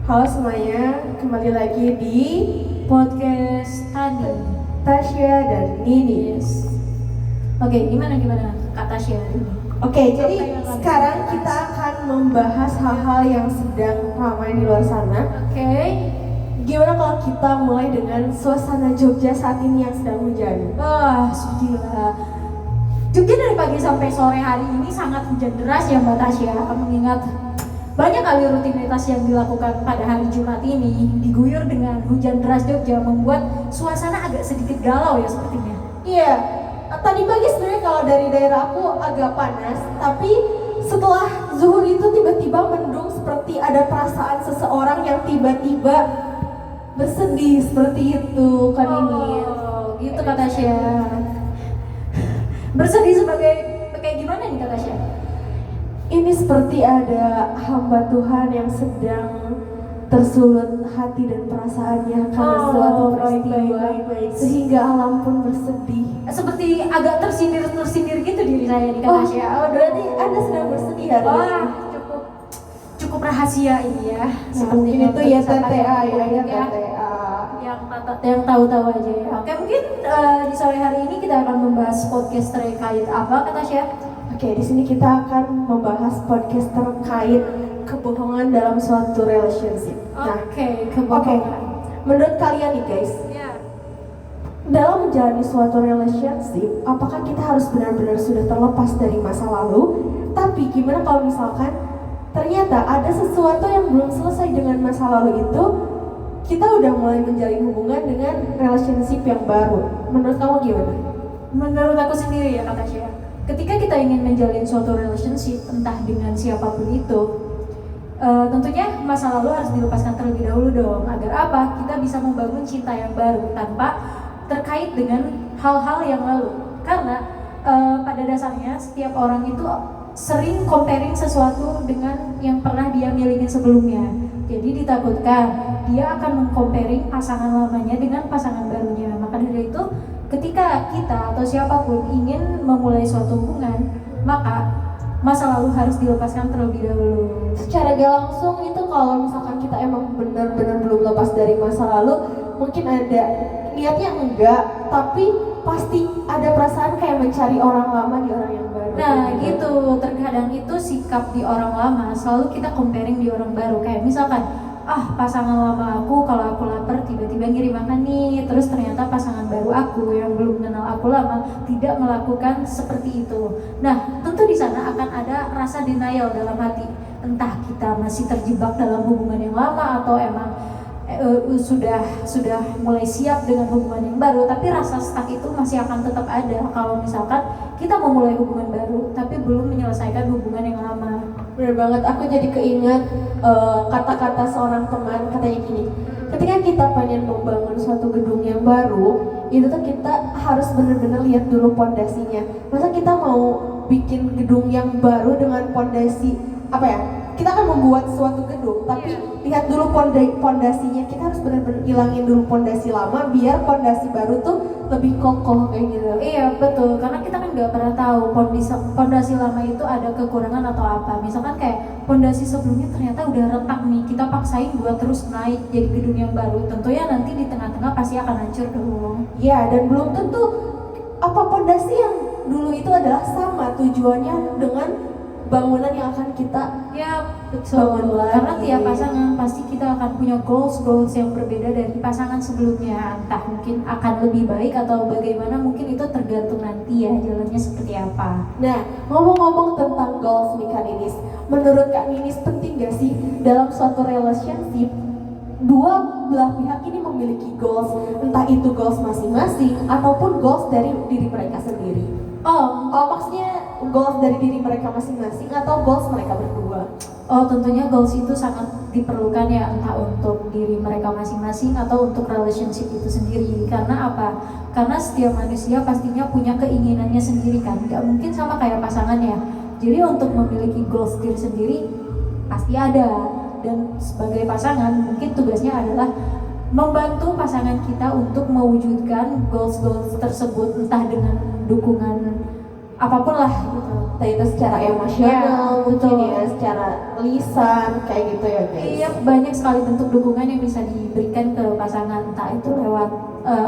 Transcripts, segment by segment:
Halo semuanya, kembali lagi di podcast tadi. Tasya dan Nini. Oke, gimana Kak Tasya hari ini? Oke, jadi sekarang kita akan membahas hal-hal yang sedang ramai di luar sana. Oke. Gimana kalau kita mulai dengan suasana Jogja saat ini yang sedang hujan? Wah, gila. Jogja dari pagi sampai sore hari ini sangat hujan deras ya Mbak Tasya. Mengingat banyak kali rutinitas yang dilakukan pada hari Jumat ini diguyur dengan hujan deras Jogja membuat suasana agak sedikit galau ya sepertinya. Iya, tadi pagi sebenarnya kalau dari daerah aku agak panas, tapi setelah zuhur itu tiba-tiba mendung seperti ada perasaan seseorang yang tiba-tiba bersedih seperti itu kan ini. Oh, gitu Kak Tasya. Bersedih sebagai kayak gimana nih Kak Tasya? Ini seperti ada hamba Tuhan yang sedang tersulut hati dan perasaannya karena suatu peristiwa baik. sehingga alam pun bersedih. Seperti agak tersindir gitu diri saya nih Kak Tasya. Oh, berarti Anda sedang bersedih hari ini? Wah, cukup rahasia ini ya. Seperti itu ya TTA ya TTA. Yang tahu-tahu aja ya. Oke, mungkin di sore hari ini kita akan membahas podcast terkait apa Kak Tasya? Oke, di sini kita akan membahas podcast terkait kebohongan dalam suatu relationship. Oke, kebohongan. Menurut kalian nih guys, Ya. dalam menjalani suatu relationship, apakah kita harus benar-benar sudah terlepas dari masa lalu? Tapi gimana kalau misalkan ternyata ada sesuatu yang belum selesai dengan masa lalu itu, kita udah mulai menjalin hubungan dengan relationship yang baru. Menurut kamu gimana? Menurut aku sendiri ya Kak Tasya, ketika kita ingin menjalin suatu relationship entah dengan siapapun itu, tentunya masa lalu harus dilepaskan terlebih dahulu dong. Agar apa? Kita bisa membangun cinta yang baru tanpa terkait dengan hal-hal yang lalu. Karena pada dasarnya setiap orang itu sering comparing sesuatu dengan yang pernah dia miliki sebelumnya. Jadi ditakutkan dia akan mengcomparing pasangan lamanya dengan pasangan barunya. Maka dari itu, ketika kita atau siapapun ingin memulai suatu hubungan, maka masa lalu harus dilepaskan terlebih dahulu. Secara gak langsung itu kalau misalkan kita emang benar-benar belum lepas dari masa lalu, mungkin ada niatnya enggak, tapi pasti ada perasaan kayak mencari orang lama di orang yang baru. Nah gitu, terkadang itu sikap di orang lama selalu kita comparing di orang baru. Kayak misalkan, pasangan lama aku kalau aku lapar tiba-tiba ngirim makan nih, terus ternyata pasangan baru aku yang belum kenal aku lama tidak melakukan seperti itu. Nah tentu di sana akan ada rasa denial dalam hati, entah kita masih terjebak dalam hubungan yang lama atau emang sudah mulai siap dengan hubungan yang baru, tapi rasa stuck itu masih akan tetap ada kalau misalkan kita memulai hubungan baru tapi belum menyelesaikan hubungan yang lama. Bener banget, aku jadi keinget kata-kata seorang teman, katanya gini, ketika kita pengen membangun suatu gedung yang baru, itu tuh kita harus benar-benar lihat dulu pondasinya. Masa kita mau bikin gedung yang baru dengan pondasi kita akan membuat suatu gedung, tapi lihat dulu pondasinya. Kita harus benar-benar hilangin dulu pondasi lama biar pondasi baru tuh lebih kokoh kayak gitu. Iya betul, karena kita kan nggak pernah tahu pondasi lama itu ada kekurangan atau apa. Misalkan kayak pondasi sebelumnya ternyata udah retak nih, kita paksain buat terus naik jadi gedung yang baru, tentunya nanti di tengah-tengah pasti akan hancur dong. Iya, dan belum tentu apa pondasi yang dulu itu adalah sama tujuannya dengan bangunan yang akan kita betul. bangun lagi. Karena tiap pasangan pasti kita akan punya goals yang berbeda dari pasangan sebelumnya. Entah mungkin akan lebih baik atau bagaimana, mungkin itu tergantung nanti ya jalannya seperti apa. Nah, ngomong-ngomong tentang goals nih Kak Ninis, menurut Kak Ninis penting gak sih dalam suatu relationship dua belah pihak ini memiliki goals, entah itu goals masing-masing ataupun goals dari diri mereka sendiri? Maksudnya goals dari diri mereka masing-masing atau goals mereka berdua? Tentunya goals itu sangat diperlukan ya, entah untuk diri mereka masing-masing atau untuk relationship itu sendiri. Karena apa? Karena setiap manusia pastinya punya keinginannya sendiri kan, nggak mungkin sama kayak pasangannya. Jadi untuk memiliki goals diri sendiri pasti ada, dan sebagai pasangan mungkin tugasnya adalah membantu pasangan kita untuk mewujudkan goals tersebut, entah dengan dukungan apapun lah gitu. Entah itu secara emosional, mungkin ya secara lisan kayak gitu ya guys. Iya banyak sekali bentuk dukungan yang bisa diberikan ke pasangan, entah itu lewat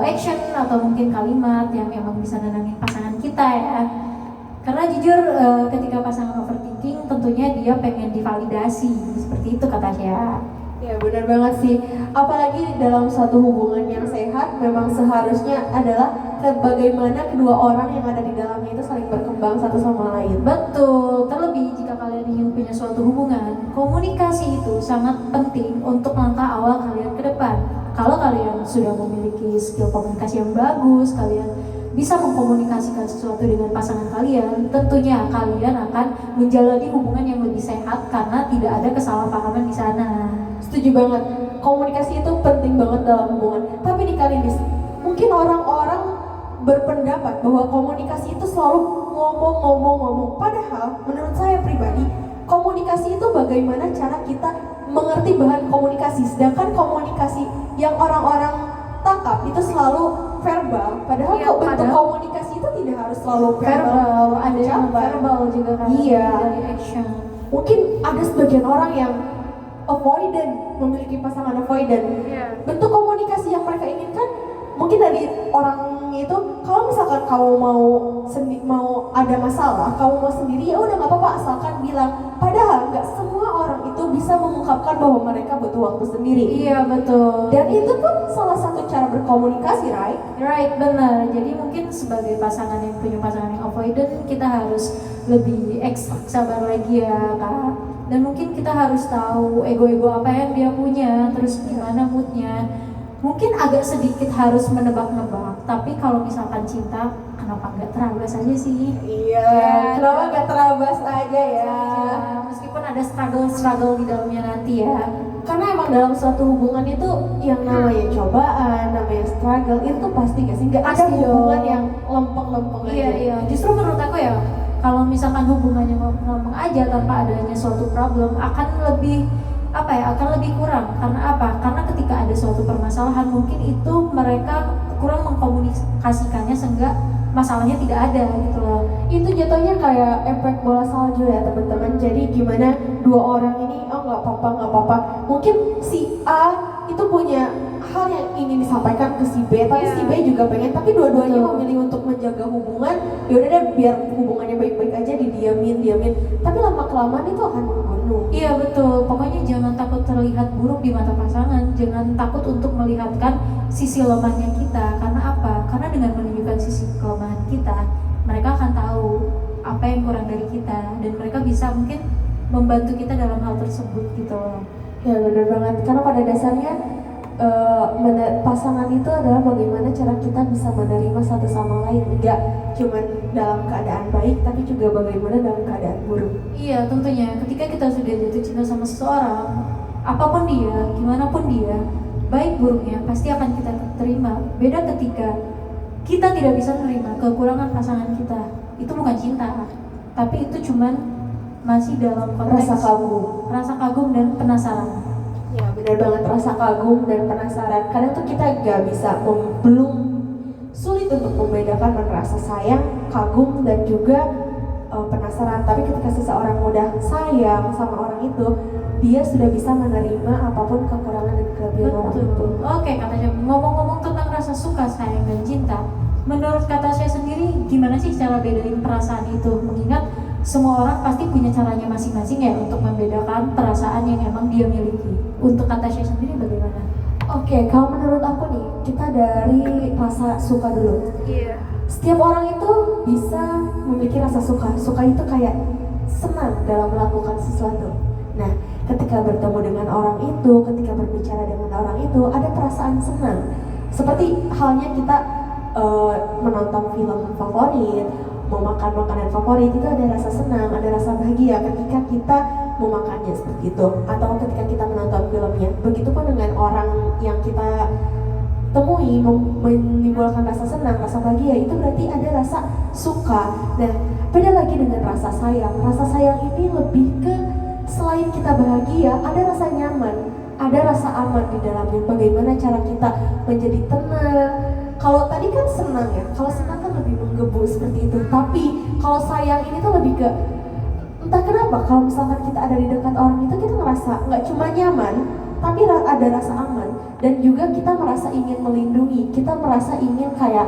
action atau mungkin kalimat yang emang bisa nenangin pasangan kita ya. Karena jujur ketika pasangan overthinking tentunya dia pengen divalidasi, seperti itu kata Tasya. Ya benar banget sih, apalagi dalam suatu hubungan yang sehat memang seharusnya adalah bagaimana kedua orang yang ada di dalamnya itu saling berkembang satu sama lain. Betul, terlebih jika kalian ingin punya suatu hubungan, komunikasi itu sangat penting untuk langkah awal kalian ke depan. Kalau kalian sudah memiliki skill komunikasi yang bagus, kalian bisa mengkomunikasikan sesuatu dengan pasangan kalian, tentunya kalian akan menjalani hubungan yang lebih sehat karena tidak ada kesalahpahaman di sana. Setuju banget, komunikasi itu penting banget dalam hubungan. Tapi nih kali ini, mungkin orang-orang berpendapat bahwa komunikasi itu selalu ngomong. Padahal menurut saya pribadi, komunikasi itu bagaimana cara kita mengerti bahan komunikasi. Sedangkan komunikasi yang orang-orang tangkap itu selalu verbal. Padahal bentuk komunikasi itu tidak harus selalu verbal. Ada yang verbal juga kan. Iya. Dari action. Mungkin ada sebagian orang yang avoidant, memiliki pasangan avoidant. Bentuk komunikasi yang mereka inginkan mungkin dari orang itu, kalau misalkan kamu mau ada masalah, kamu mau sendiri, ya udah nggak apa-apa asalkan bilang. Padahal nggak semua orang itu bisa mengungkapkan bahwa mereka butuh waktu sendiri. Iya betul. Dan itu pun salah satu cara berkomunikasi, right? Right, benar. Jadi mungkin sebagai pasangan yang punya pasangan yang avoidant, kita harus lebih ekstra sabar lagi ya kak. Dan mungkin kita harus tahu ego-ego apa yang dia punya, terus gimana moodnya. Mungkin agak sedikit harus menebak-nebak, tapi kalau misalkan cinta, kenapa nggak terabas aja sih? Iya, kenapa nggak terabas aja ya? Meskipun ada struggle di dalamnya nanti ya. Karena emang dalam suatu hubungan itu yang namanya cobaan, namanya struggle, itu tuh pasti gak sih? Nggak ada hubungan yang lempeng-lempeng aja. Iya, justru menurut aku ya, kalau misalkan hubungannya ngomong aja tanpa adanya suatu problem akan lebih akan lebih kurang. Karena apa? Karena ketika ada suatu permasalahan mungkin itu mereka kurang mengkomunikasikannya sehingga masalahnya tidak ada gitu loh. Itu jatuhnya kayak efek bola salju ya teman-teman. Jadi gimana dua orang ini, oh nggak apa-apa, mungkin si A itu punya hal yang ingin disampaikan ke si B, tapi si B juga pengen, tapi dua-duanya memilih untuk menjaga hubungan. Yaudah deh, biar hubungannya baik-baik aja, didiamin, tapi lama-kelamaan itu akan membunuh. Iya betul, pokoknya jangan takut terlihat buruk di mata pasangan, jangan takut untuk melihatkan sisi lemahnya kita. Karena apa? Karena dengan menunjukkan sisi kelemahan kita, mereka akan tahu apa yang kurang dari kita, dan mereka bisa mungkin membantu kita dalam hal tersebut gitu loh. Ya benar banget, karena pada dasarnya pasangan itu adalah bagaimana cara kita bisa menerima satu sama lain, enggak cuma dalam keadaan baik tapi juga bagaimana dalam keadaan buruk. Iya tentunya, ketika kita sudah jatuh cinta sama seseorang, apapun dia, gimana pun dia, baik buruknya pasti akan kita terima. Beda ketika kita tidak bisa menerima kekurangan pasangan kita, itu bukan cinta, tapi itu cuman masih dalam konteks rasa kagum dan penasaran. Ya benar banget, rasa kagum dan penasaran. Kadang tuh kita gak bisa, belum sulit untuk membedakan antara rasa sayang, kagum dan juga penasaran. Tapi ketika seseorang udah sayang sama orang itu, dia sudah bisa menerima apapun kekurangan dan kelebihan orang itu. Oke, katanya ngomong-ngomong tentang rasa suka, sayang dan cinta, menurut kata saya sendiri gimana sih cara bedain perasaan itu? Mengingat semua orang pasti punya caranya masing-masing ya untuk membedakan perasaan yang emang dia miliki. Untuk kata saya sendiri bagaimana? Oke, kalau menurut aku nih, kita dari rasa suka dulu. Iya. Setiap orang itu bisa memiliki rasa suka. Suka itu kayak senang dalam melakukan sesuatu. Nah, ketika bertemu dengan orang itu, ketika berbicara dengan orang itu, ada perasaan senang. Seperti halnya kita menonton film favorit, mau makan makanan favorit, itu ada rasa senang, ada rasa bahagia ketika kita memakannya seperti itu, atau ketika kita menonton filmnya. Begitupun dengan orang yang kita temui menimbulkan rasa senang, rasa bahagia, itu berarti ada rasa suka. Nah, beda lagi dengan rasa sayang. Rasa sayang ini lebih ke selain kita bahagia, ada rasa nyaman, ada rasa aman di dalamnya. Bagaimana cara kita menjadi tenang. Kalau tadi kan senang ya, kalau senang kan lebih menggebu seperti itu. Tapi kalau sayang ini tuh lebih ke entah kenapa kalau misalkan kita ada di dekat orang itu kita ngerasa nggak cuma nyaman, tapi ada rasa aman, dan juga kita merasa ingin melindungi, kita merasa ingin kayak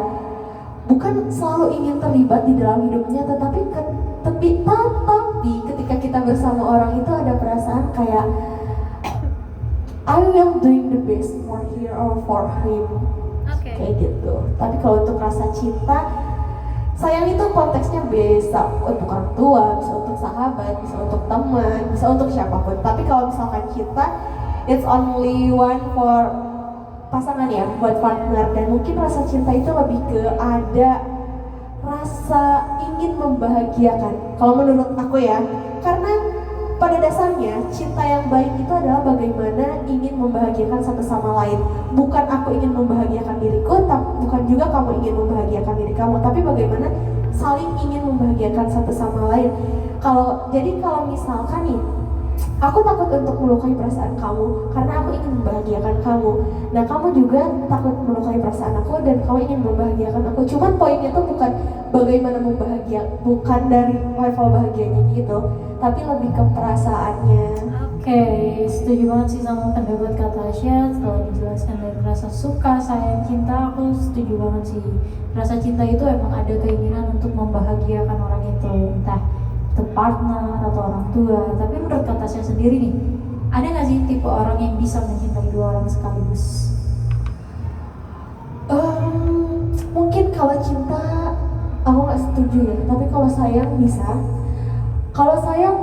bukan selalu ingin terlibat di dalam hidupnya, tapi ketika kita bersama orang itu ada perasaan kayak I will doing the best for her or for him. Kayak gitu. Tapi kalau untuk rasa cinta, sayang itu konteksnya bisa untuk orang tua, bisa untuk sahabat, bisa untuk teman, bisa untuk siapapun. Tapi kalau misalkan cinta, it's only one for pasangan ya, buat partner. Dan mungkin rasa cinta itu lebih ke ada rasa ingin membahagiakan. Kalau menurut aku ya, karena pada dasarnya cinta yang baik itu adalah bagaimana ingin membahagiakan satu sama lain. Bukan aku ingin membahagiakan diriku, bukan juga kamu ingin membahagiakan diri kamu, tapi bagaimana saling ingin membahagiakan satu sama lain. Jadi kalau misalkan nih, aku takut untuk melukai perasaan kamu karena aku ingin membahagiakan kamu. Nah, kamu juga takut melukai perasaan aku dan kamu ingin membahagiakan aku. Cuman poinnya tuh bukan bagaimana bukan dari level bahagianya gitu, tapi lebih ke perasaannya. Oke, setuju banget sih sama pendapat Kak Tasya. Setelah dijelaskan dari rasa suka, sayang, cinta, aku setuju banget sih. Rasa cinta itu emang ada keinginan untuk membahagiakan orang itu, entah itu partner atau orang tua. Tapi menurut Kak Tasya sendiri nih, ada nggak sih tipe orang yang bisa mencintai dua orang sekaligus? Mungkin kalau cinta aku nggak setuju ya, tapi kalau sayang bisa. Kalau sayang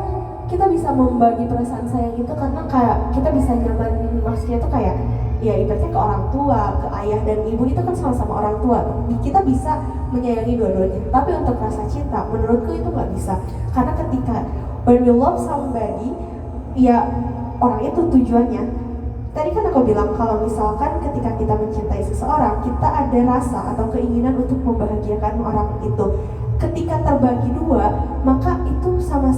kita bisa membagi perasaan sayang itu karena kayak kita bisa nyaman, maksudnya tuh kayak ya ibaratnya ke orang tua, ke ayah dan ibu itu kan sama-sama orang tua. Kita bisa menyayangi dua-duanya. Tapi untuk rasa cinta, menurutku itu nggak bisa. Karena ketika when we love somebody, ya orang itu tujuannya. Tadi kan aku bilang kalau misalkan ketika kita mencintai seseorang, kita ada rasa atau keinginan untuk membahagiakan orang itu. Ketika terbagi dua, maka itu sama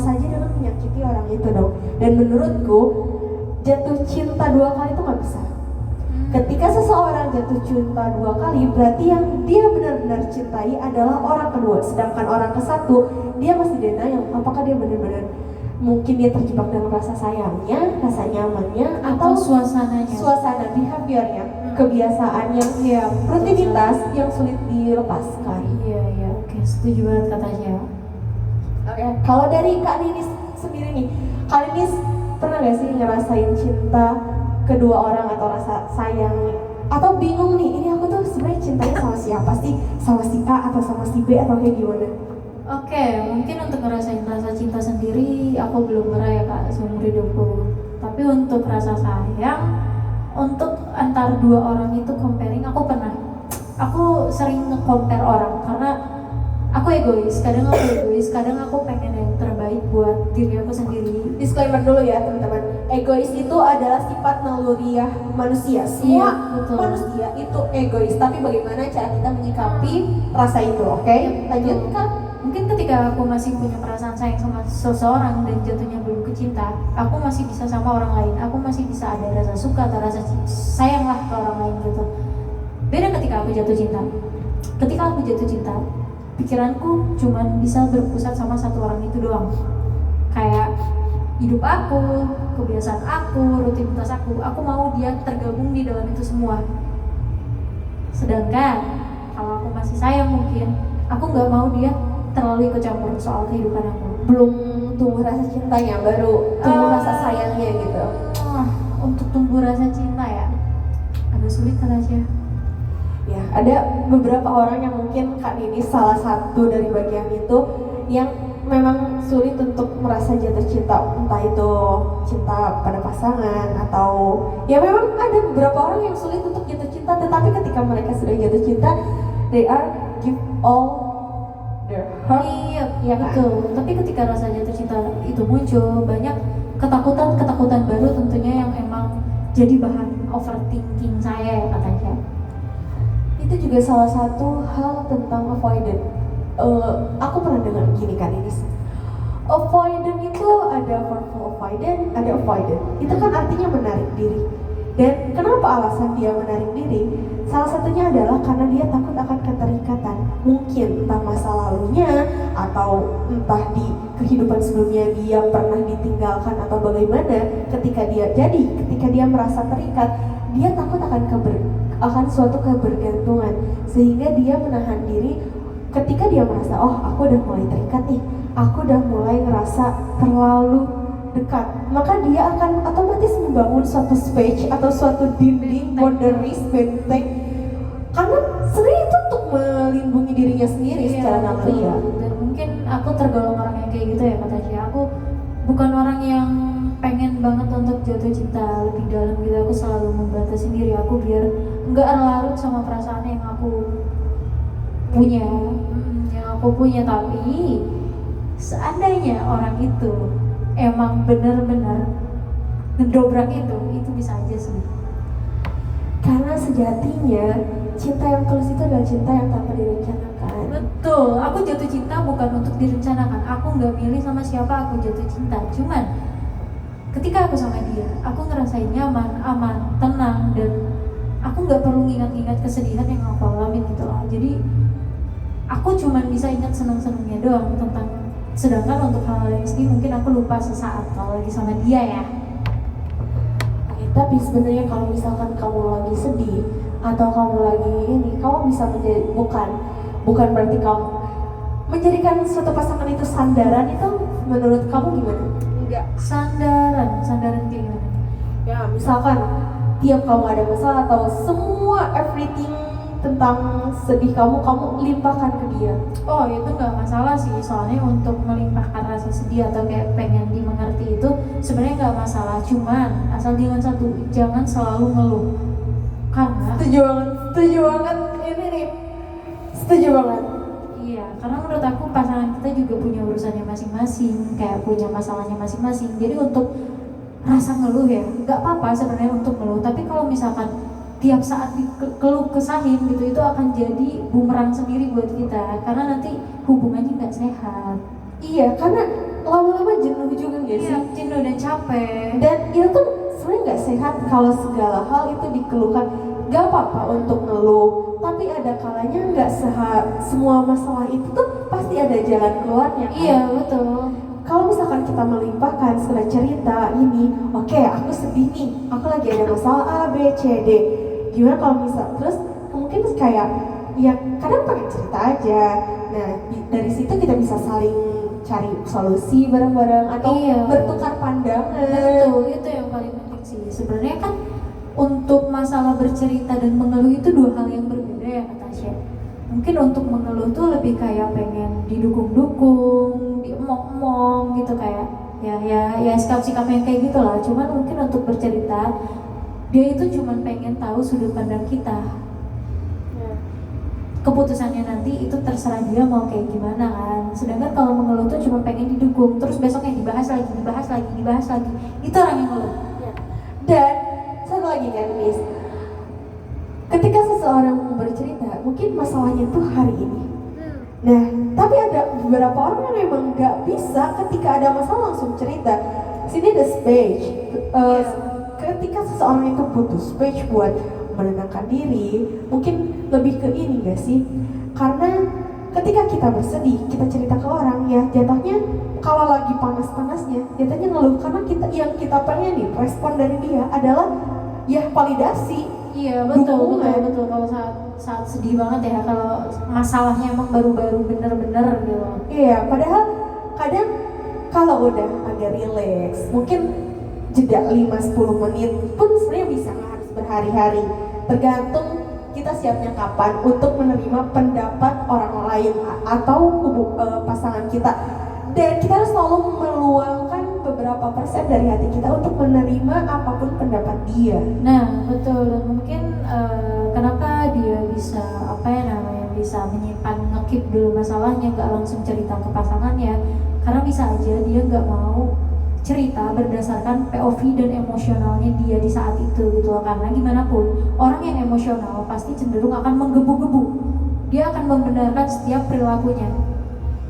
saja dengan menyakiti orang itu dong. Dan menurutku jatuh cinta dua kali itu nggak bisa. Ketika seseorang jatuh cinta dua kali, berarti yang dia benar-benar cintai adalah orang kedua. Sedangkan orang ke satu, dia masih denial apakah dia benar-benar, mungkin dia terjebak dengan rasa sayangnya, rasa nyamannya, atau suasana behaviornya, kebiasaannya, ya rutinitas yang sulit dilepaskan. Iya, oke, setuju banget katanya. Oke, kalau dari Kak Ninis sendiri nih, Kak Ninis pernah gak sih ngerasain cinta kedua orang atau rasa sayang, atau bingung nih, ini aku tuh sebenarnya cintanya sama siapa sih, sama si A atau sama si B atau kayak gimana? Oke, mungkin untuk ngerasain rasa cinta sendiri aku belum pernah ya Kak seumur hidupku. Tapi untuk rasa sayang, untuk antar dua orang itu comparing aku pernah. Aku sering nge-compare orang karena aku egois, kadang aku pengen yang terbaik buat diri aku sendiri. Disclaimer dulu ya teman-teman, egois itu adalah sifat naluriah manusia. Semua manusia itu egois, tapi bagaimana cara kita menyikapi rasa itu, oke? Lanjut Kak. Mungkin ketika aku masih punya perasaan sayang sama seseorang dan jatuhnya belum ke cinta, aku masih bisa sama orang lain, aku masih bisa ada rasa suka atau rasa sayang lah ke orang lain gitu. Beda ketika aku jatuh cinta. Ketika aku jatuh cinta, pikiranku cuman bisa berpusat sama satu orang itu doang. Kayak hidup aku, kebiasaan aku, rutinitas aku mau dia tergabung di dalam itu semua. Sedangkan kalau aku masih sayang mungkin, aku nggak mau dia terlalu ikut campur soal kehidupan aku. Belum tumbuh rasa cintanya, baru tumbuh rasa sayangnya gitu. Untuk tumbuh rasa cinta ya, agak sulit kan aja. Ya, ada beberapa orang yang mungkin Kak Nini salah satu dari bagian itu yang memang sulit untuk merasa jatuh cinta, entah itu cinta pada pasangan atau ya memang ada beberapa orang yang sulit untuk jatuh cinta, tetapi ketika mereka sudah jatuh cinta, they are give all their heart. Iya betul. Tapi ketika rasa jatuh cinta itu muncul, banyak ketakutan baru tentunya yang emang jadi bahan overthinking saya ya katanya. Itu juga salah satu hal tentang avoidant. Aku pernah dengar gini kan ini. Avoidant itu ada fearful avoidant, ada avoidant. Itu kan artinya menarik diri. Dan kenapa alasan dia menarik diri? Salah satunya adalah karena dia takut akan keterikatan. Mungkin entah masa lalunya atau entah di kehidupan sebelumnya dia pernah ditinggalkan atau bagaimana. Ketika dia merasa terikat, dia takut akan suatu kebergantungan, sehingga dia menahan diri. Ketika dia merasa, oh aku udah mulai terikat nih, aku udah mulai ngerasa terlalu dekat, maka dia akan otomatis membangun suatu space atau suatu dinding, boundaries, benteng, karena sebenarnya itu untuk melindungi dirinya sendiri secara naluri ya. Dan mungkin aku tergolong orang yang kayak gitu ya Kak Tasya. Aku bukan orang yang pengen banget untuk jatuh cinta lebih dalam gitu. Aku selalu membatasi diri aku biar nggak larut sama perasaan yang aku punya. Tapi seandainya orang itu emang benar-benar ngedobrak itu bisa aja sih. Karena sejatinya cinta yang tulus itu adalah cinta yang tanpa direncanakan. Betul, aku jatuh cinta bukan untuk direncanakan. Aku nggak milih sama siapa aku jatuh cinta. Cuman ketika aku sama dia, aku ngerasain nyaman, aman, tenang, dan aku nggak perlu ingat-ingat kesedihan yang aku alamin gitu lah. Jadi aku cuman bisa ingat senang-senangnya doang tentang. Sedangkan untuk hal-hal yang sedih mungkin aku lupa sesaat kalau lagi sama dia ya. Tapi sebenarnya kalau misalkan kamu lagi sedih atau kamu lagi kamu bisa menjadi bukan berarti kamu menjadikan suatu pasangan itu sandaran. Itu menurut kamu gimana? Enggak. Sandaran gimana? Ya misalkan tiap kamu ada masalah atau semua everything tentang sedih kamu limpahkan ke dia. Oh itu nggak masalah sih, soalnya untuk melimpahkan rasa sedih atau kayak pengen dimengerti itu sebenarnya nggak masalah. Cuman asal dengan satu, jangan selalu ngeluh. Karena setuju banget ini nih, setuju banget. Iya, karena menurut aku pasangan kita juga punya urusannya masing-masing, kayak punya masalahnya masing-masing. Jadi untuk rasa ngeluh ya nggak apa-apa sebenarnya untuk ngeluh, tapi kalau misalkan tiap saat dikeluh kesahin gitu, itu akan jadi bumerang sendiri buat kita, karena nanti hubungannya nggak sehat. Iya, karena lama-lama jenuh juga nggak sih? Iya, jenuh dan capek. Dan itu tuh sebenarnya nggak sehat kalau segala hal itu dikeluhkan. Gak apa-apa untuk ngeluh, tapi ada kalanya nggak semua masalah itu tuh pasti ada jalan keluarnya kan? Iya betul. Kalau misalkan kita melimpahkan sekedar cerita oke, aku sedih nih, aku lagi ada masalah A, B, C, D. Gimana kalau terus mungkin kayak ya kadang pakai cerita aja. Nah dari situ kita bisa saling cari solusi bareng-bareng atau bertukar pandangan. Betul, itu yang paling penting sih. Sebenarnya kan untuk masalah bercerita dan mengeluh itu dua hal yang berbeda ya Kak Tasya. Mungkin untuk mengeluh tuh lebih kayak pengen didukung-dukung, diemong-emong gitu, kayak ya sikap-sikap yang kayak gitulah. Cuman mungkin untuk bercerita dia itu cuman pengen tahu sudut pandang kita. Keputusannya nanti itu terserah dia mau kayak gimana kan. Sedangkan kalau mengeluh tuh cuma pengen didukung, terus besoknya dibahas lagi. Itu orang yang ngeluh. Dan satu lagi kan Miss, ketika seseorang bercerita mungkin masalahnya tuh hari ini. Nah, tapi ada beberapa orang yang memang nggak bisa ketika ada masalah langsung cerita. Sini ada space. Ketika seseorang itu butuh space buat menenangkan diri, mungkin lebih ke ini gak sih? Karena ketika kita bersedih, kita cerita ke orang ya jatuhnya kalau lagi panas-panasnya, jatuhnya ngeluh karena yang kita pengen nih respon dari dia adalah ya validasi. Iya betul. Kalau saat sedih banget ya, kalau masalahnya emang baru-baru bener-bener gitu. Iya, padahal kadang kalau udah agak relax, mungkin jeda 5-10 menit pun sebenarnya bisa, nggak harus berhari-hari. Tergantung kita siapnya kapan untuk menerima pendapat orang lain atau pasangan kita. Dan kita harus selalu meluangkan beberapa persen dari hati kita untuk menerima apapun pendapat dia. Nah betul, dan mungkin kenapa dia bisa bisa menyimpan, ngekip dulu masalahnya, nggak langsung cerita ke pasangannya, karena bisa aja dia nggak mau cerita berdasarkan POV dan emosionalnya dia di saat itu gitu loh. Karena gimana pun orang yang emosional pasti cenderung akan menggebu-gebu, dia akan membenarkan setiap perilakunya.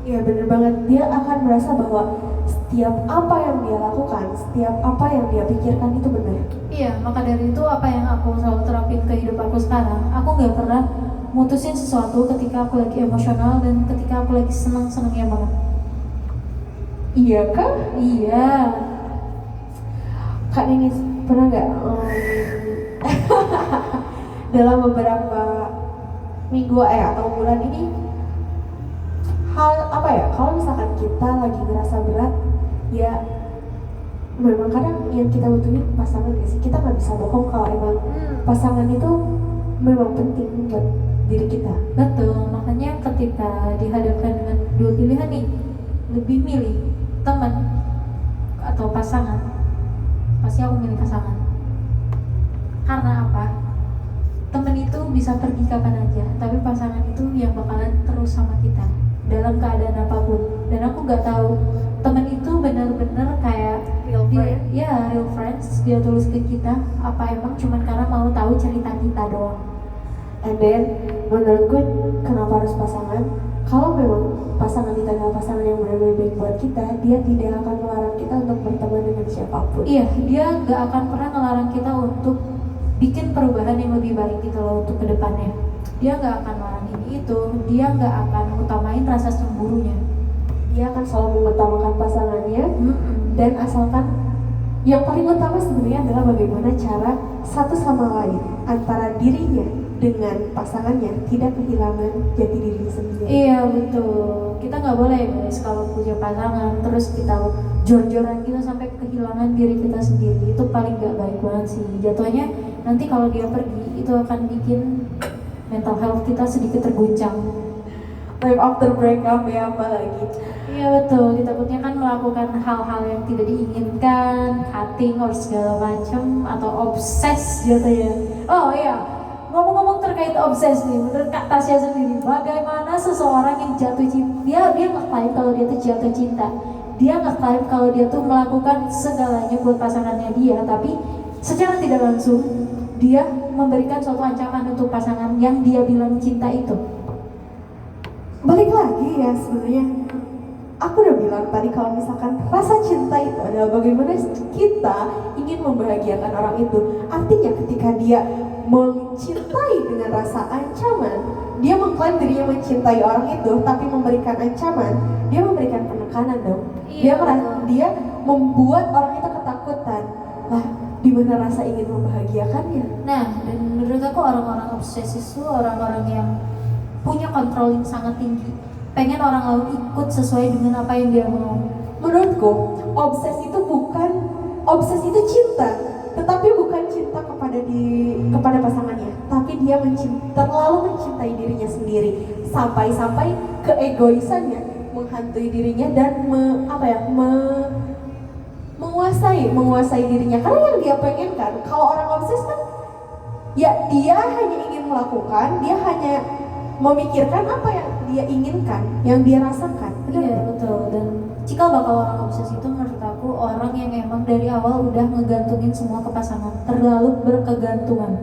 Iya bener banget, dia akan merasa bahwa setiap apa yang dia lakukan, setiap apa yang dia pikirkan itu benar. Iya, maka dari itu apa yang aku selalu terapin ke hidup aku sekarang, aku nggak pernah mutusin sesuatu ketika aku lagi emosional dan ketika aku lagi senang-senangnya banget. Iya kah? Iya. Kak Ninis pernah nggak dalam beberapa minggu atau bulan ini hal apa ya, kalau misalkan kita lagi ngerasa berat ya, memang kadang yang kita butuhin pasangan gak sih? Kita nggak bisa bohong kalau emang pasangan itu memang penting buat diri kita. Betul, makanya ketika dihadapkan dengan dua pilihan nih, lebih milih teman atau pasangan, pasti aku milih pasangan. Karena apa? Teman itu bisa pergi kapan aja, tapi pasangan itu yang bakalan terus sama kita dalam keadaan apapun. Dan aku nggak tahu teman itu benar-benar kayak Real friend? ya real friends, dia tulus ke kita apa emang cuman karena mau tahu cerita kita doang. And then menurutku kenapa harus pasangan? Kalau memang pasangan kita adalah pasangan yang benar-benar baik buat kita, dia tidak akan melarang kita untuk berteman dengan siapapun. Iya, dia nggak akan pernah ngelarang kita untuk bikin perubahan yang lebih baik gitu loh untuk kedepannya. Dia nggak akan larang ini itu, dia nggak akan utamain rasa cemburunya. Dia akan selalu mengutamakan pasangannya, dan asalkan yang paling utama sebenarnya adalah bagaimana cara satu sama lain antara dirinya dengan pasangannya tidak kehilangan jati dirinya sendiri. Iya betul, kita nggak boleh guys kalau punya pasangan terus kita jor-joran kita sampai kehilangan diri kita sendiri, itu paling nggak baik banget sih. Jatuhnya nanti kalau dia pergi itu akan bikin mental health kita sedikit terguncang. Life after breakup ya, apalagi. Iya betul, ditakutnya kan melakukan hal-hal yang tidak diinginkan, cutting or segala macam, atau obses jatuhnya. Oh iya, ngomong-ngomong terkait obses nih, menurut Kak Tasya sendiri, bagaimana seseorang yang jatuh cinta, dia ngeklaim kalau dia tuh jatuh cinta, dia ngeklaim kalau dia tuh melakukan segalanya buat pasangannya dia, tapi secara tidak langsung dia memberikan suatu ancaman untuk pasangan yang dia bilang cinta itu. Balik lagi ya, sebenarnya aku udah bilang tadi kalau misalkan rasa cinta itu adalah bagaimana kita ingin membahagiakan orang itu. Artinya ketika dia mencintai dengan rasa ancaman, dia mengklaim dirinya mencintai orang itu, tapi memberikan ancaman, dia memberikan penekanan dong. Iya, Dia membuat orang itu ketakutan. Lah, di mana rasa ingin membahagiakannya? Nah, dan menurut aku orang-orang obsesi itu orang-orang yang punya kontrol yang sangat tinggi, pengen orang lain ikut sesuai dengan apa yang dia mau. Menurutku, obses itu cinta, tetapi bukan cinta kepada pasangannya, tapi dia terlalu mencintai dirinya sendiri sampai-sampai keegoisannya menghantui dirinya dan menguasai dirinya. Karena yang dia pengen kan, kalau orang obses kan, ya dia hanya ingin melakukan, dia hanya memikirkan apa yang dia inginkan, yang dia rasakan. Iya betul, dan cikal bakal orang obsesi itu menurut aku orang yang emang dari awal udah ngegantungin semua ke pasangan, terlalu berkegantungan.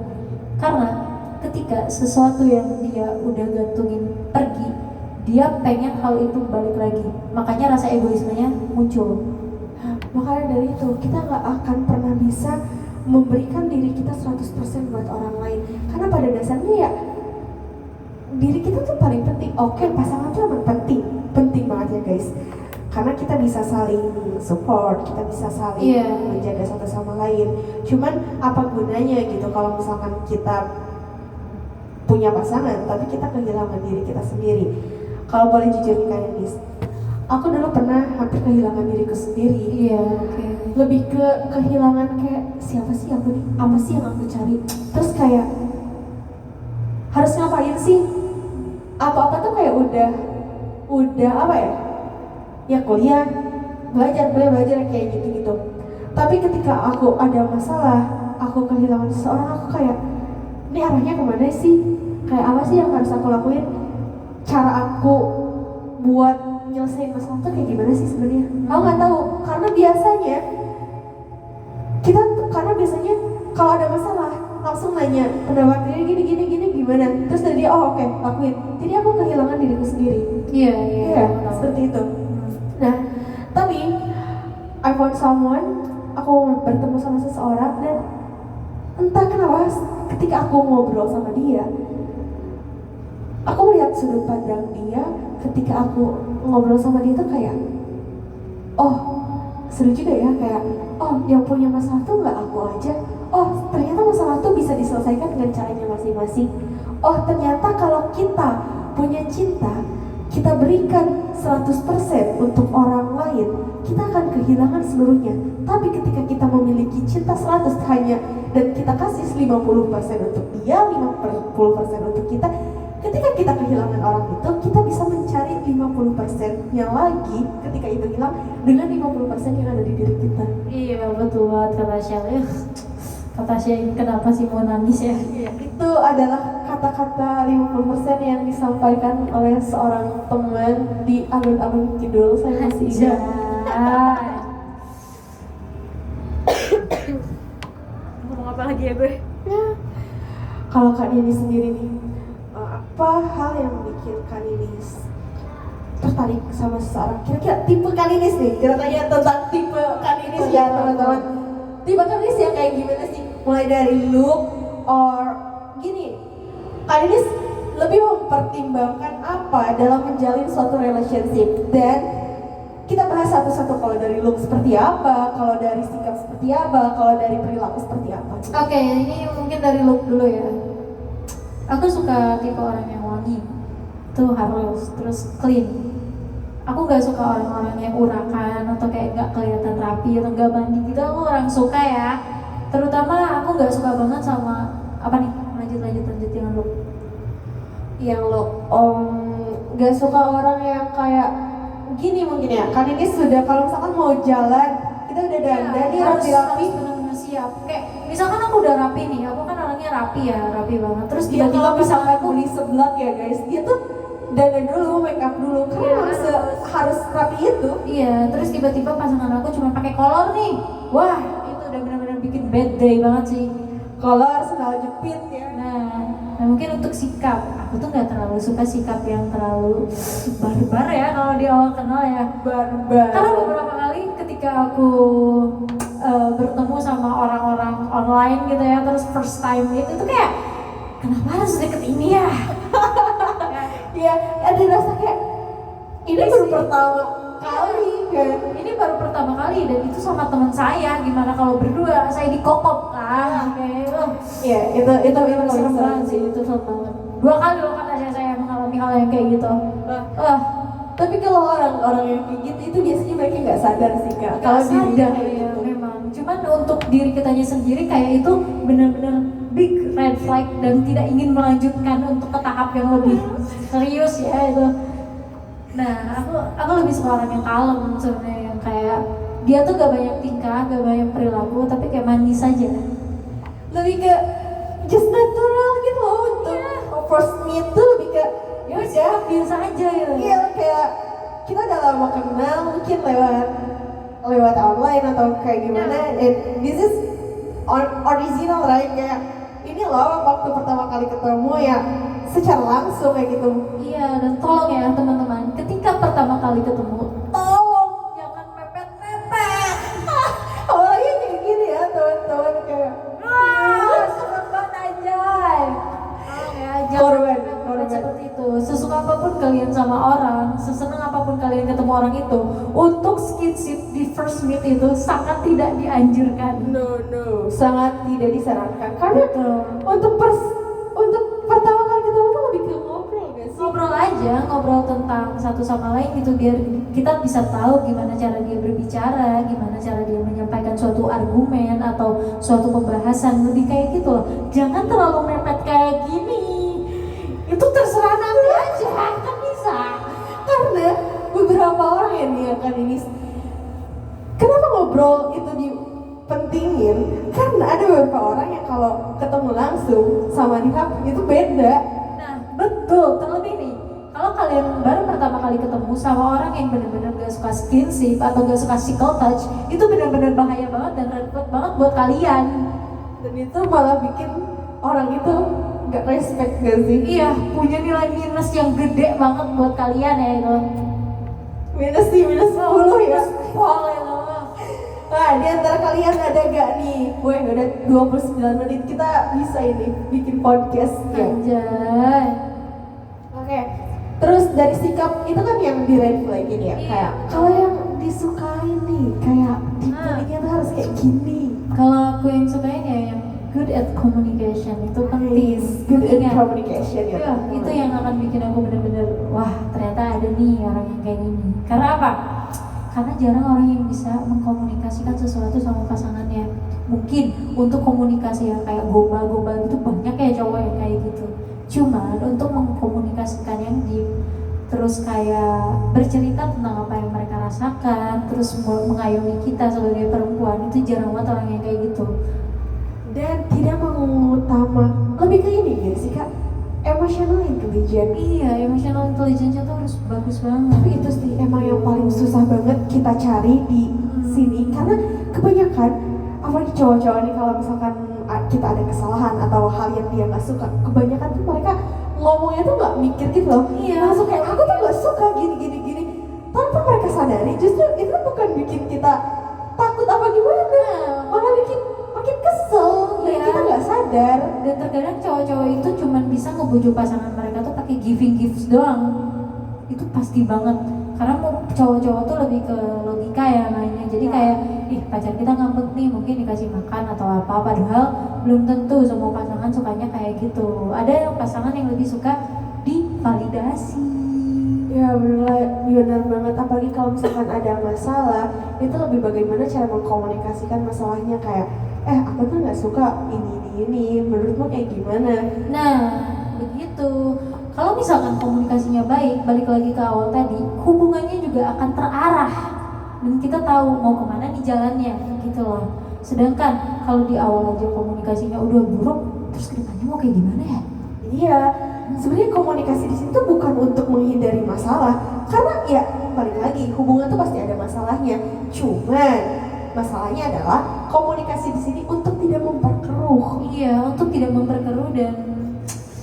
Karena ketika sesuatu yang dia udah gantungin pergi, dia pengen hal itu balik lagi, makanya rasa egoismenya muncul. Makanya dari itu kita nggak akan pernah bisa memberikan diri kita 100% buat orang lain, karena pada dasarnya ya diri kita tuh paling penting. Oke, pasangan tuh emang penting banget ya guys, karena kita bisa saling support, kita bisa saling menjaga satu sama lain. Cuman apa gunanya gitu kalau misalkan kita punya pasangan tapi kita kehilangan diri kita sendiri. Kalau boleh jujur nih Kak Yanis, aku dulu pernah hampir kehilangan diriku sendiri. Iya, oke. Lebih ke kehilangan kayak siapa sih aku nih, apa sih yang aku cari, terus kayak harus ngapain sih, apa-apa tuh kayak udah apa ya kuliah, belajar kayak gitu. Tapi ketika aku ada masalah, aku kehilangan seseorang, aku kayak ini arahnya kemana sih, kayak apa sih yang harus aku lakuin, cara aku buat nyelesain masalah tuh kayak gimana sih sebenarnya. Aku nggak tahu, karena biasanya kalau ada masalah langsung nanya pendapat gini gimana, terus dari dia oke, lakuin. Jadi aku kehilangan diriku sendiri. Iya, Seperti itu. Nah, tapi I found someone, aku bertemu sama seseorang dan entah kenapa ketika aku ngobrol sama dia, aku melihat sudut pandang dia. Ketika aku ngobrol sama dia tuh kayak, oh seru juga ya, kayak oh yang punya masalah tuh nggak aku aja. Oh ternyata masalah tuh bisa diselesaikan dengan caranya masing-masing. Oh ternyata kalau kita punya cinta, kita berikan 100% untuk orang lain, kita akan kehilangan seluruhnya. Tapi ketika kita memiliki cinta 100 hanya dan kita kasih 50% untuk dia, 50% untuk kita, ketika kita kehilangan orang itu, kita bisa mencari 50%-nya lagi ketika itu hilang dengan 50% yang ada di diri kita. Iya betul banget kata Tasya. Kata Tasya ini kenapa sih mau nangis ya? Itu adalah kata-kata 50% yang disampaikan oleh seorang teman di alun-alun kidul. Saya masih ingat. Ngomong apa lagi ya gue? Kalau Kak Nini sendiri nih, apa hal yang bikin Kak Nini tertarik sama seseorang? Kira-kira tipe Kak Nini nih, kita tanya tentang tipe Kak Nini ya teman-teman. Tipe Kak Nini yang kayak gimana sih? Mulai dari look or gini, Kak Nini lebih mempertimbangkan apa dalam menjalin suatu relationship? Dan kita bahas satu-satu, kalau dari look seperti apa, kalau dari sikap seperti apa, kalau dari perilaku seperti apa. Oke, ini mungkin dari look dulu ya. Aku suka tipe orang yang wangi, itu harus, terus clean. Aku gak suka orang-orang yang urakan atau kayak gak kelihatan rapi atau gak mandi gitu. Aku orang suka ya. Terutama aku gak suka banget sama apa nih? Lanjut yang look. Yang look, gak suka orang yang kayak gini mungkin ya. Kan ini sudah kalau misalkan mau jalan, kita udah dandan nih rapi-rapi. Benar-benar siap. Kayak misalkan aku udah rapi nih, aku kan orangnya rapi ya, rapi banget. Terus Dia tiba-tiba kalau misalkan misalkan aku beli seblak ya guys, dia tuh dandan dulu, make up dulu, karena harus rapi itu. iya, terus tiba-tiba pasangan aku cuma pakai kolor nih. Wah, itu udah benar-benar bikin bad day banget sih. Kolor, sandal jepit ya. Nah mungkin untuk sikap, aku tuh nggak terlalu suka sikap yang terlalu barbar ya kalau di awal kenal ya. Barbar. Karena beberapa kali ketika aku bertemu sama orang-orang online gitu ya, terus first time itu tuh kayak kenapa harus deket ini ya? Iya, ada rasa kayak ini baru pertama kali kan. Ini baru pertama kali dan itu sama teman saya. Gimana kalau berdua saya dikokop kan? Kayak Iya, itu serem banget sih, itu serem banget. 2 kali loh kata saya mengalami hal yang kayak gitu. Tapi kalau orang-orang yang kayak gitu itu biasanya mereka nggak sadar sih Kak. Kalau sadar kayak ya gitu. memang. Cuman untuk diri kitanya sendiri kayak itu benar-benar big red flag dan tidak ingin melanjutkan untuk ke tahap yang lebih serius ya itu. Nah, aku lebih suka orang yang kalem sebenarnya, yang kayak dia tuh gak banyak tingkah, gak banyak perilaku, tapi kayak manis aja. Lebih ke just natural gitu loh untuk first meet tuh lebih ke Ya udah biasa aja gitu. iya kayak kita udah lama kenal mungkin lewat online atau kayak gimana. This is original right, kayak ini loh waktu pertama kali ketemu ya secara langsung kayak gitu. Iya, dan tolong ya teman-teman, ketika pertama kali ketemu, tolong jangan mepet-mepet. Apalagi kayak gini ya teman-teman, kayak Serem banget anjay. Tolong ya, jangan Korban. mepet seperti itu. Sesuka apapun kalian sama orang, sesenang apapun kalian ketemu orang itu, untuk skinship di first meet itu sangat tidak dianjurkan. no sangat tidak disarankan karena Betul. untuk pertama kali ketemu tuh lebih ke ngobrol gak sih? Ngobrol aja, ngobrol tentang satu sama lain gitu, biar kita bisa tahu gimana cara dia berbicara, gimana cara dia menyampaikan suatu argumen atau suatu pembahasan, lebih kayak gitu loh. Jangan terlalu mepet kayak gini. Itu terserah nanti aja, kan bisa. Karena beberapa orang yang dia kan ini, kenapa ngobrol itu dipentingin? Karena ada beberapa orang yang kalau ketemu langsung sama di HP itu beda. Nah, betul, terlebih nih, kalau kalian baru pertama kali ketemu sama orang yang benar-benar gak suka skinship atau gak suka physical touch, itu benar-benar bahaya banget dan red flag banget buat kalian. Dan itu malah bikin orang itu gak respect gak sih? Iya, punya nilai minus yang gede banget buat kalian ya itu. Minus 10 ya. Pol itu. Nah, di antara kalian ada gak nih? Weh, udah 29 menit kita bisa ini bikin podcast ya. Anjay. Oke. Terus dari sikap itu kan yang di red flag ini ya. Iya. Kayak kalau yang disukai nih, kayak tipenya tuh harus kayak gini. Kalau aku yang sukain ya yang good at communication itu penting. Good at Ingat. communication ya. Iya, itu yang akan bikin aku bener-bener wah ternyata ada nih orang yang kayak gini. Karena apa? Karena jarang orang yang bisa mengkomunikasikan sesuatu sama pasangannya. Mungkin untuk komunikasi yang kayak gombal-gombal gitu banyak ya cowok yang kayak gitu. Cuman untuk mengkomunikasikan yang deep, terus kayak bercerita tentang apa yang mereka rasakan, terus mengayomi kita sebagai perempuan itu jarang banget orang yang kayak gitu. Dan tidak mengutama lebih ke ini gitu sih kak, emotional intelligence. Iya, emotional intelligence itu harus bagus banget. Tapi itu sih emang yang paling susah banget kita cari di sini karena kebanyakan apalagi cowok-cowok nih kalau misalkan kita ada kesalahan atau hal yang dia nggak suka, kebanyakan tuh mereka ngomongnya tuh nggak mikir gitu loh. Iya. Langsung kayak aku tuh nggak suka gini tanpa mereka sadari justru itu bukan bikin kita takut apa gimana, malah bikin makin kesel dan Iya. kita nggak sadar. Dan terkadang cowok-cowok itu cuman bisa ngebujuk pasangan mereka tuh pakai giving gifts doang. Itu pasti banget. Karena cowok-cowok tuh lebih ke logika ya mainnya. Jadi kayak, ih pacar kita ngambek nih, mungkin dikasih makan atau apa. Padahal belum tentu semua pasangan sukanya kayak gitu. Ada yang pasangan yang lebih suka divalidasi. Ya benar banget, apalagi kalau misalkan ada masalah itu lebih bagaimana cara mengkomunikasikan masalahnya kayak aku tuh nggak suka ini menurutmu kayak gimana. Nah, begitu. Kalau misalkan komunikasinya baik, balik lagi ke awal tadi, hubungannya juga akan terarah dan kita tahu mau kemana nih jalannya, gitu loh. Sedangkan kalau di awal aja komunikasinya udah buruk, terus kedepannya mau kayak gimana ya? Iya, sebenarnya komunikasi di situ bukan untuk menghindari masalah, karena ya balik lagi hubungan tuh pasti ada masalahnya. Cuman masalahnya adalah komunikasi di sini untuk tidak memperkeruh. Iya, untuk tidak memperkeruh dan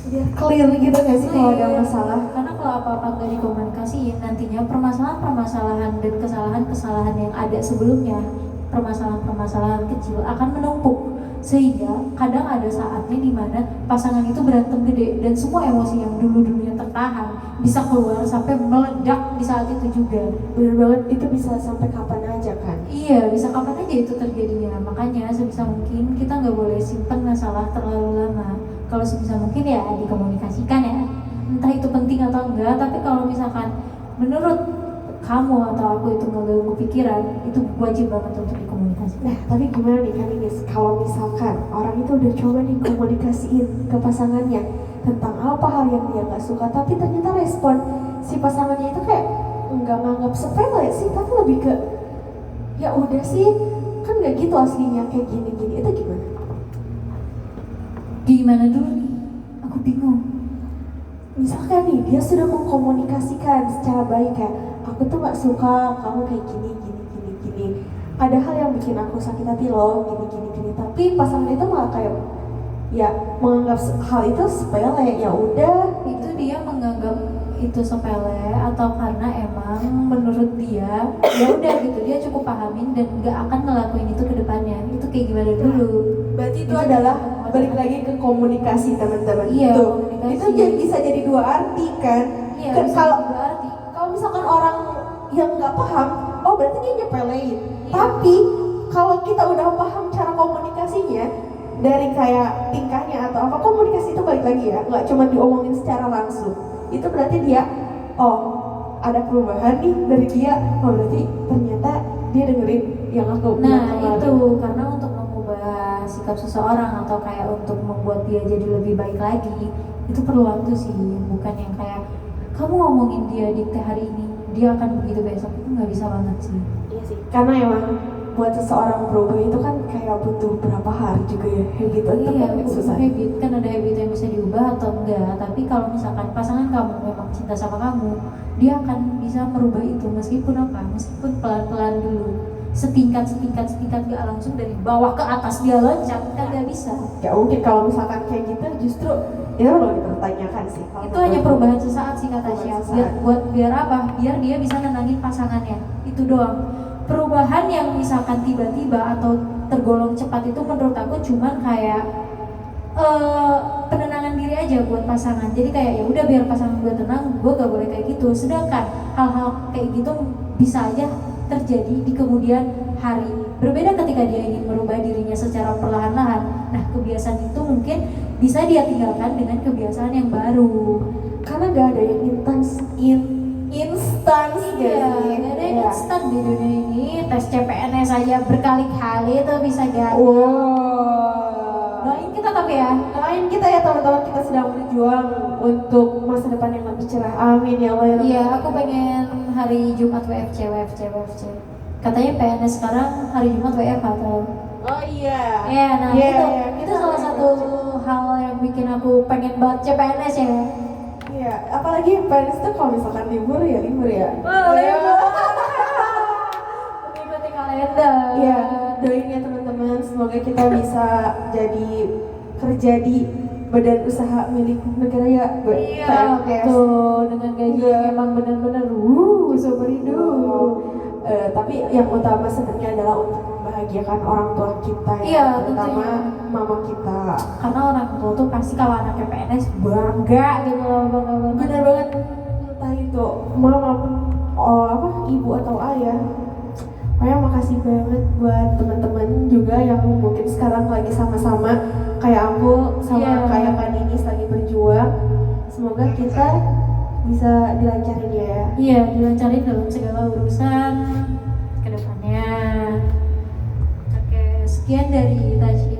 Biar clear gitu nggak sih kalau ada clear. masalah? Karena kalau apa-apa nggak dikomunikasiin, nantinya permasalahan-permasalahan dan kesalahan-kesalahan yang ada sebelumnya, permasalahan-permasalahan kecil akan menumpuk. Sehingga kadang ada saatnya di mana pasangan itu berantem gede dan semua emosi yang dulu-dulunya tertahan bisa keluar sampai meledak di saat itu juga. Bener banget, itu bisa sampai kapan aja kan? Iya, bisa kapan aja itu terjadinya. Makanya sebisa mungkin kita nggak boleh simpen masalah terlalu lama. Kalau sebisa mungkin ya dikomunikasikan ya. Entah itu penting atau enggak, tapi kalau misalkan menurut kamu atau aku itu mengganggu pikiran, itu wajib banget untuk dikomunikasikan. Nah, tapi gimana nih kan Inis, kalau misalkan orang itu udah coba nih komunikasiin ke pasangannya tentang apa hal yang dia nggak suka, tapi ternyata respon si pasangannya itu kayak nggak nganggap sepele sih, tapi lebih ke ya udah sih, kan nggak gitu aslinya kayak gini-gini, itu gimana? Gimana dulu nih? Aku bingung. Misalkan nih dia sudah mengkomunikasikan secara baik kayak aku tuh nggak suka kamu kayak gini. Ada hal yang bikin aku sakit hati loh, gini. Tapi pasangan itu malah kayak ya menganggap hal itu sepele, ya udah. Itu dia menganggap itu sepele atau karena emang menurut dia ya udah gitu, dia cukup pahamin dan nggak akan ngelakuin itu ke depannya. Itu kayak gimana dulu? Berarti itu adalah balik lagi ke komunikasi teman-teman. Iya, Tuh, komunikasi. itu bisa jadi dua arti kan. Iya, Kan bisa kalau berarti. kalau misalkan orang yang nggak paham, oh berarti dia nyepelein. Iya. Tapi kalau kita udah paham cara komunikasinya dari kayak tingkahnya atau apa, komunikasi itu balik lagi ya, nggak cuma diomongin secara langsung. Itu berarti dia, oh ada perubahan nih dari dia. Oh berarti ternyata dia dengerin yang aku bilang Nah kemarin. itu karena untuk mengubah sikap seseorang atau kayak untuk membuat dia jadi lebih baik lagi, itu perlu waktu sih, bukan yang kayak kamu ngomongin dia dikte hari ini dia akan begitu besok, itu nggak bisa banget sih. Iya sih, karena emang buat seseorang berubah itu kan kayak butuh berapa hari juga ya, habit itu Iya, kan susah. habit kan ada habit yang bisa diubah atau enggak. Tapi kalau misalkan pasangan kamu memang cinta sama kamu, dia akan bisa merubah itu meskipun apa? Meskipun pelan-pelan dulu, setingkat gak langsung dari bawah ke atas dia loncat, kan gak bisa. Ya mungkin kalau misalkan kayak gitu justru itu perlu dipertanyakan sih. Kalau Itu hanya perubahan sesaat sih kata Perubahan Syah. sesaat. Biar apa? Biar dia bisa nenangin pasangannya. Itu doang. perubahan yang misalkan tiba-tiba atau tergolong cepat itu menurut aku cuman kayak penenangan diri aja buat pasangan. Jadi kayak ya udah biar pasangan gue tenang, gue gak boleh kayak gitu. Sedangkan hal-hal kayak gitu bisa aja terjadi di kemudian hari. Berbeda ketika dia ingin merubah dirinya secara perlahan-lahan. Nah, kebiasaan itu mungkin bisa dia tinggalkan dengan kebiasaan yang baru. Karena gak ada yang instan sih. Iya, gak ada yang instan di dunia ini. Tes CPNS saja berkali-kali tuh bisa gagal. Wow. Doain kita tapi ya. Doain kita ya teman-teman, kita sedang berjuang untuk masa depan yang lebih cerah. Amin ya Allah ya Rabbi. Iya, aku pengen hari Jumat WFC. Katanya PNS sekarang hari Jumat WFH atau? Oh iya. Iya, nah Iya, itu salah satu hal yang bikin aku pengen banget CPNS ya. Iya, apalagi PNS tuh kalau misalkan libur ya. Mengikuti kalender. Iya, doain ya teman-teman, semoga kita bisa jadi kerja di badan usaha milik negara ya. Iya, betul. Dengan gaji yang emang benar-benar seumur hidup. Tapi yang utama sebenarnya adalah untuk membahagiakan orang tua kita ya, Iya, terutama tentunya. mama kita. Karena orang tua tuh pasti kalau anaknya PNS bangga gitu loh, bangga banget. Benar banget, entah itu mama ibu atau ayah. Pokoknya makasih banget buat teman-teman juga yang mungkin sekarang lagi sama-sama kayak aku sama kayak Kak Ninis lagi berjuang. Semoga kita bisa dilancarin ya. Iya, dilancarin dalam segala urusan ke depannya. Oke, sekian dari Tasya.